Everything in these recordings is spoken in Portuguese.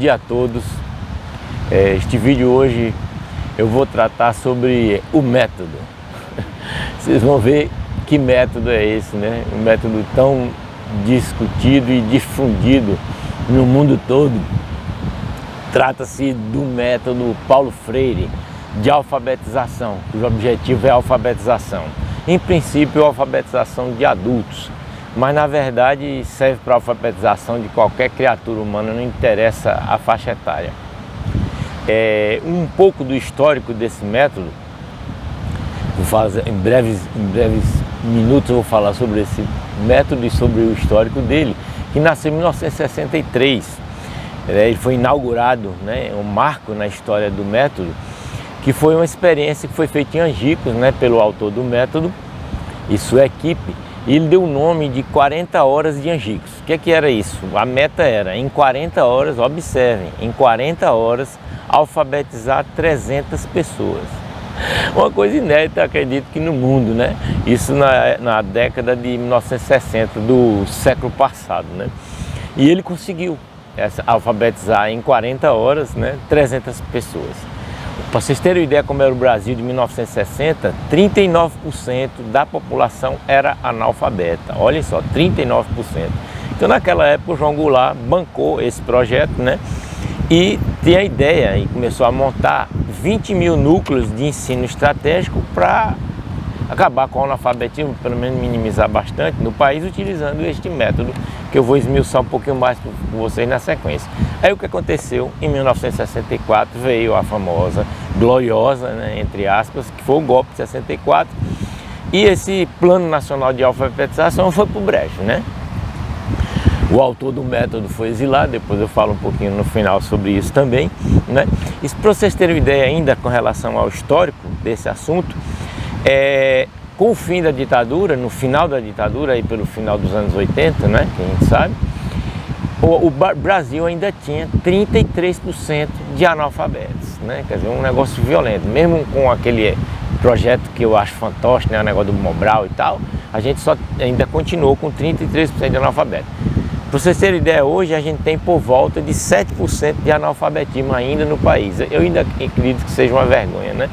dia a todos. Este vídeo hoje eu vou tratar sobre o método. Vocês vão ver que método é esse, né? Um método tão discutido e difundido no mundo todo. Trata-se do método Paulo Freire de alfabetização, cujo objetivo é a alfabetização. Em princípio, a alfabetização de adultos, mas na verdade serve para a alfabetização de qualquer criatura humana, não interessa a faixa etária. Um pouco do histórico desse método, vou fazer, em breves minutos eu vou falar sobre esse método e sobre o histórico dele, que nasceu em 1963. Ele foi inaugurado, né, um marco na história do método, que foi uma experiência que foi feita em Angicos, né, pelo autor do método e sua equipe. E ele deu o nome de 40 horas de Angicos. O que era isso? A meta era, em 40 horas, observem, em 40 horas, alfabetizar 300 pessoas. Uma coisa inédita, acredito que no mundo, né? Isso na década de 1960, do século passado, né? E ele conseguiu alfabetizar em 40 horas, né, 300 pessoas. Para vocês terem uma ideia como era o Brasil de 1960, 39% da população era analfabeta. Olhem só, 39%. Então naquela época o João Goulart bancou esse projeto, né? E tem a ideia e começou a montar 20 mil núcleos de ensino estratégico para acabar com o analfabetismo, pelo menos minimizar bastante no país, utilizando este método, que eu vou esmiuçar um pouquinho mais com vocês na sequência. Aí o que aconteceu? Em 1964 veio a famosa, gloriosa, né, entre aspas, que foi o golpe de 64, e esse Plano Nacional de Alfabetização foi pro brejo, né? O autor do método foi exilado, depois eu falo um pouquinho no final sobre isso também, né? E para vocês terem uma ideia ainda com relação ao histórico desse assunto, com o fim da ditadura, no final da ditadura, aí pelo final dos anos 80, né, que a gente sabe, o Brasil ainda tinha 33% de analfabetos, né? Quer dizer, um negócio violento. Mesmo com aquele projeto que eu acho fantástico, né, o negócio do Mobral e tal, a gente ainda continuou com 33% de analfabetos. Para vocês terem ideia, hoje a gente tem por volta de 7% de analfabetismo ainda no país. Eu ainda acredito que seja uma vergonha, né?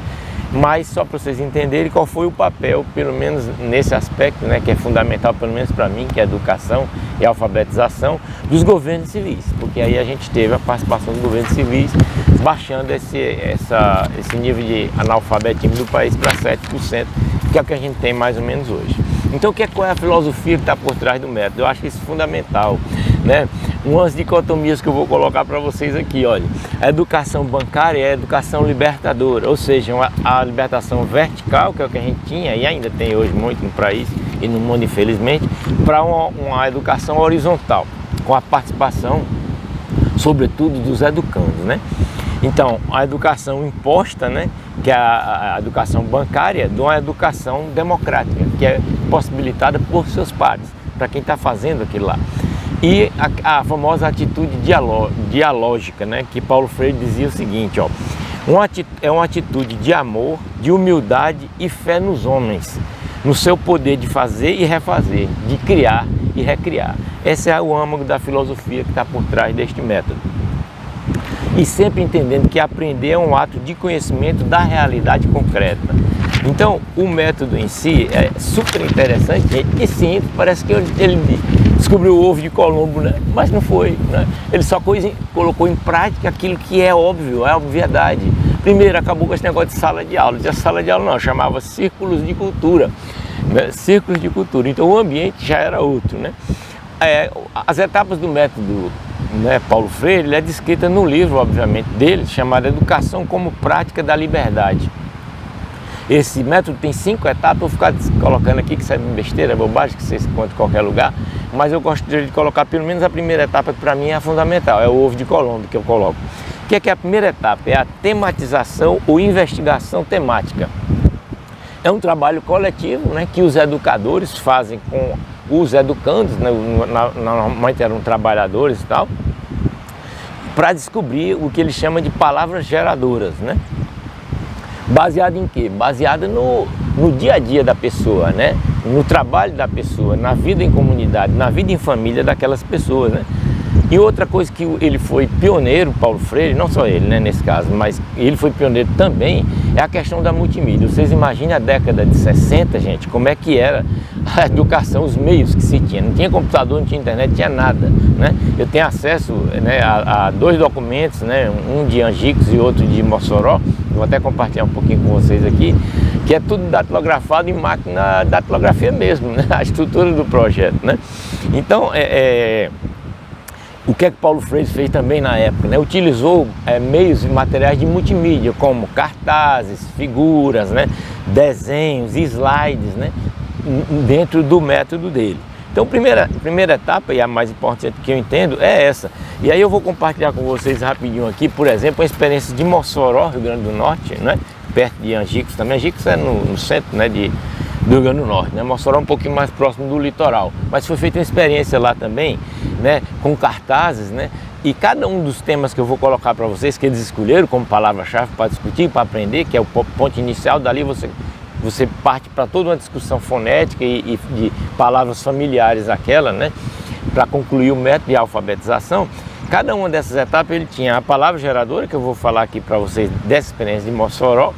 Mas só para vocês entenderem qual foi o papel, pelo menos nesse aspecto, né, que é fundamental, pelo menos para mim, que é a educação e a alfabetização, dos governos civis. Porque aí a gente teve a participação dos governos civis baixando esse nível de analfabetismo do país para 7%, que é o que a gente tem mais ou menos hoje. Então, qual é a filosofia que está por trás do método? Eu acho isso fundamental, né? Umas dicotomias que eu vou colocar para vocês aqui, olha. A educação bancária é a educação libertadora, ou seja, a libertação vertical, que é o que a gente tinha e ainda tem hoje muito no país e no mundo, infelizmente, para uma educação horizontal, com a participação, sobretudo, dos educandos, né? Então, a educação imposta, né, que é a educação bancária, de uma educação democrática, que é possibilitada por seus pares, para quem está fazendo aquilo lá. E a famosa atitude dialógica, né, que Paulo Freire dizia o seguinte, ó, é uma atitude de amor, de humildade e fé nos homens, no seu poder de fazer e refazer, de criar e recriar. Esse é o âmago da filosofia que está por trás deste método. E sempre entendendo que aprender é um ato de conhecimento da realidade concreta. Então, o método em si é super interessante, e sim, parece que ele descobriu o ovo de Colombo, né? Mas não foi, né? Ele só colocou em prática aquilo que é óbvio, é a obviedade. Primeiro, acabou com esse negócio de sala de aula. Não tinha sala de aula não, chamava círculos de cultura, né? Círculos de cultura. Então, o ambiente já era outro, né? As etapas do método, né, Paulo Freire, ele é descrita no livro, obviamente, dele, chamado Educação como Prática da Liberdade. Esse método tem 5 etapas, eu vou ficar colocando aqui, que isso é besteira, bobagem, que vocês encontram em qualquer lugar, mas eu gosto de colocar pelo menos a primeira etapa, que para mim é a fundamental, é o ovo de Colombo que eu coloco. O que é a primeira etapa? É a tematização ou investigação temática. É um trabalho coletivo, né, que os educadores fazem com os educandos, né, normalmente eram trabalhadores e tal, para descobrir o que eles chamam de palavras geradoras, né? Baseado em quê? Baseado no dia a dia da pessoa, né? No trabalho da pessoa, na vida em comunidade, na vida em família daquelas pessoas, né? E outra coisa que ele foi pioneiro, Paulo Freire, não só ele, né, nesse caso, mas ele foi pioneiro também, é a questão da multimídia. Vocês imaginem a década de 60, gente, como é que era a educação, os meios que se tinha. Não tinha computador, não tinha internet, não tinha nada, né? Eu tenho acesso, né, a dois documentos, né, um de Angicos e outro de Mossoró, vou até compartilhar um pouquinho com vocês aqui, que é tudo datilografado em máquina datilografia mesmo, né? A estrutura do projeto, né? Então, o que é que Paulo Freire fez também na época, né? Utilizou meios e materiais de multimídia, como cartazes, figuras, né? Desenhos, slides, né? Dentro do método dele. Então, a primeira etapa, e a mais importante que eu entendo, é essa. E aí eu vou compartilhar com vocês rapidinho aqui, por exemplo, a experiência de Mossoró, Rio Grande do Norte, né? Perto de Angicos também. Angicos é no centro, né, do Rio Grande do Norte, né? Mossoró é um pouquinho mais próximo do litoral. Mas foi feita uma experiência lá também, né, com cartazes, né? E cada um dos temas que eu vou colocar para vocês, que eles escolheram como palavra-chave para discutir, para aprender, que é o ponto inicial, dali você parte para toda uma discussão fonética e de palavras familiares aquela, né? Para concluir o método de alfabetização. Cada uma dessas etapas ele tinha a palavra geradora, que eu vou falar aqui para vocês dessa experiência de Mossoró,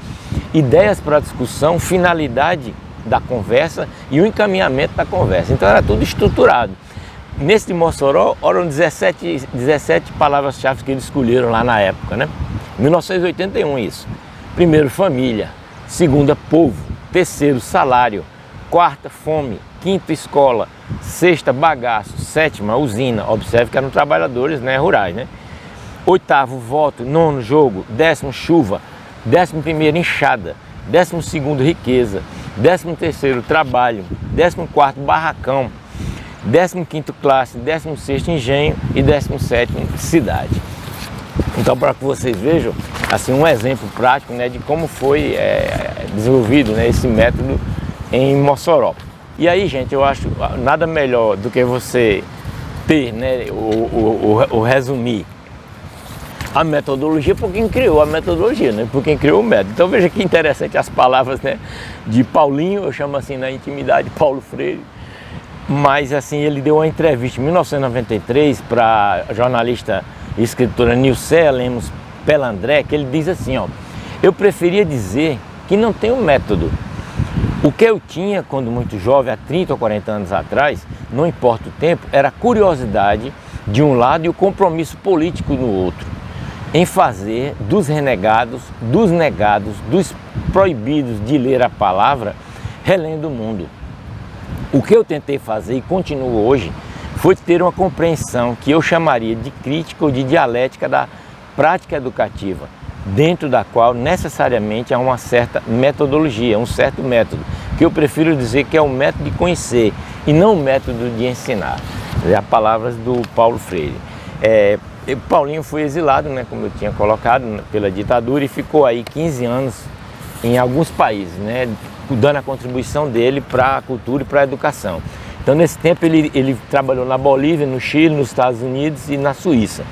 ideias para discussão, finalidade da conversa e o encaminhamento da conversa. Então era tudo estruturado. Nesse de Mossoró, eram 17 palavras-chave que eles escolheram lá na época, né? 1981 isso. Primeiro, família. Segunda, povo. Terceiro, salário. Quarta, fome. Quinta, escola. Sexta, bagaço. Sétima, usina. Observe que eram trabalhadores, né, rurais, né? Oitavo, voto. Nono, jogo. Décimo, chuva. 11º, enxada. 12º, riqueza. 13º, trabalho. 14º, barracão. 15º, classe. 16º, engenho. E 17º, cidade. Então, para que vocês vejam assim um exemplo prático, né, de como foi desenvolvido, né, esse método em Mossoró. E aí, gente, eu acho nada melhor do que você ter, né, o resumir a metodologia por quem criou a metodologia, né, por quem criou o método. Então veja que interessante as palavras, né, de Paulinho, eu chamo assim na intimidade, Paulo Freire. Mas assim, ele deu uma entrevista em 1993 para a jornalista e escritora Nilcéia Lemos Pelandré, que ele diz assim, ó: eu preferia dizer que não tem um método. O que eu tinha quando muito jovem, há 30 ou 40 anos atrás, não importa o tempo, era a curiosidade de um lado e o compromisso político no outro, em fazer dos renegados, dos negados, dos proibidos de ler a palavra, relendo o mundo. O que eu tentei fazer e continuo hoje foi ter uma compreensão que eu chamaria de crítica ou de dialética da prática educativa, dentro da qual necessariamente há uma certa metodologia, um certo método, que eu prefiro dizer que é o método de conhecer e não o método de ensinar. As palavras do Paulo Freire. Paulinho foi exilado, né, como eu tinha colocado, pela ditadura, e ficou aí 15 anos em alguns países, né, dando a contribuição dele para a cultura e para a educação. Então, nesse tempo, ele trabalhou na Bolívia, no Chile, nos Estados Unidos e na Suíça.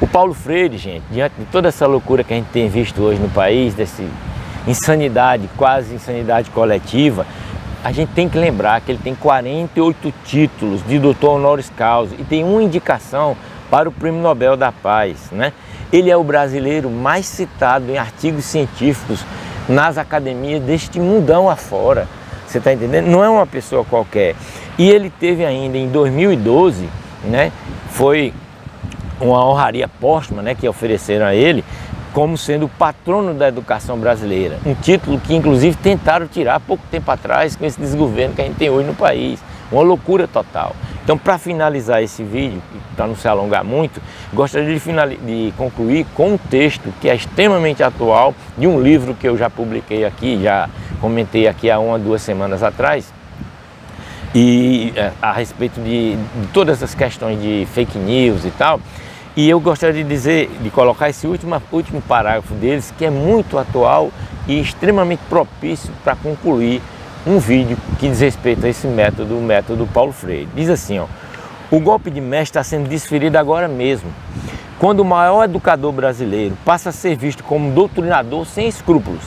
O Paulo Freire, gente, diante de toda essa loucura que a gente tem visto hoje no país, dessa insanidade, quase insanidade coletiva, a gente tem que lembrar que ele tem 48 títulos de doutor honoris causa e tem uma indicação para o Prêmio Nobel da Paz, né? Ele é o brasileiro mais citado em artigos científicos nas academias deste mundão afora. Você está entendendo? Não é uma pessoa qualquer. E ele teve ainda em 2012, né, foi uma honraria póstuma, né, que ofereceram a ele, como sendo o patrono da educação brasileira. Um título que inclusive tentaram tirar há pouco tempo atrás com esse desgoverno que a gente tem hoje no país. Uma loucura total. Então, para finalizar esse vídeo, para não se alongar muito, gostaria de concluir com um texto que é extremamente atual, de um livro que eu já publiquei aqui, já comentei aqui há 1 ou 2 semanas atrás, e a respeito de todas essas questões de fake news e tal. E eu gostaria de dizer, de colocar esse último parágrafo deles, que é muito atual e extremamente propício para concluir um vídeo que diz respeito a esse método, o método Paulo Freire. Diz assim, ó: o golpe de mestre está sendo desferido agora mesmo, quando o maior educador brasileiro passa a ser visto como um doutrinador sem escrúpulos.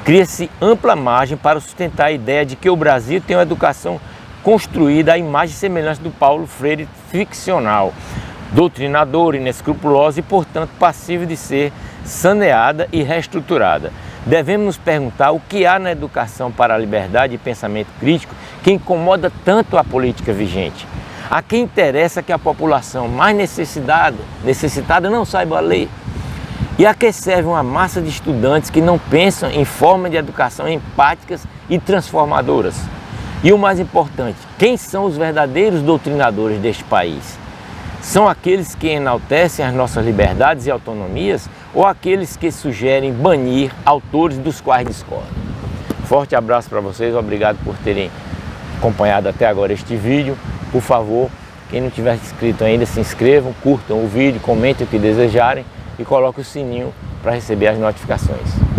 Cria-se ampla margem para sustentar a ideia de que o Brasil tem uma educação construída à imagem e semelhança do Paulo Freire ficcional. doutrinadora, inescrupulosa e, portanto, passível de ser saneada e reestruturada. Devemos nos perguntar o que há na educação para a liberdade e pensamento crítico que incomoda tanto a política vigente. A quem interessa que a população mais necessitada não saiba ler? E a que serve uma massa de estudantes que não pensam em formas de educação empáticas e transformadoras? E o mais importante, quem são os verdadeiros doutrinadores deste país? São aqueles que enaltecem as nossas liberdades e autonomias ou aqueles que sugerem banir autores dos quais discordam? Forte abraço para vocês, obrigado por terem acompanhado até agora este vídeo. Por favor, quem não tiver inscrito ainda, se inscrevam, curtam o vídeo, comentem o que desejarem e coloquem o sininho para receber as notificações.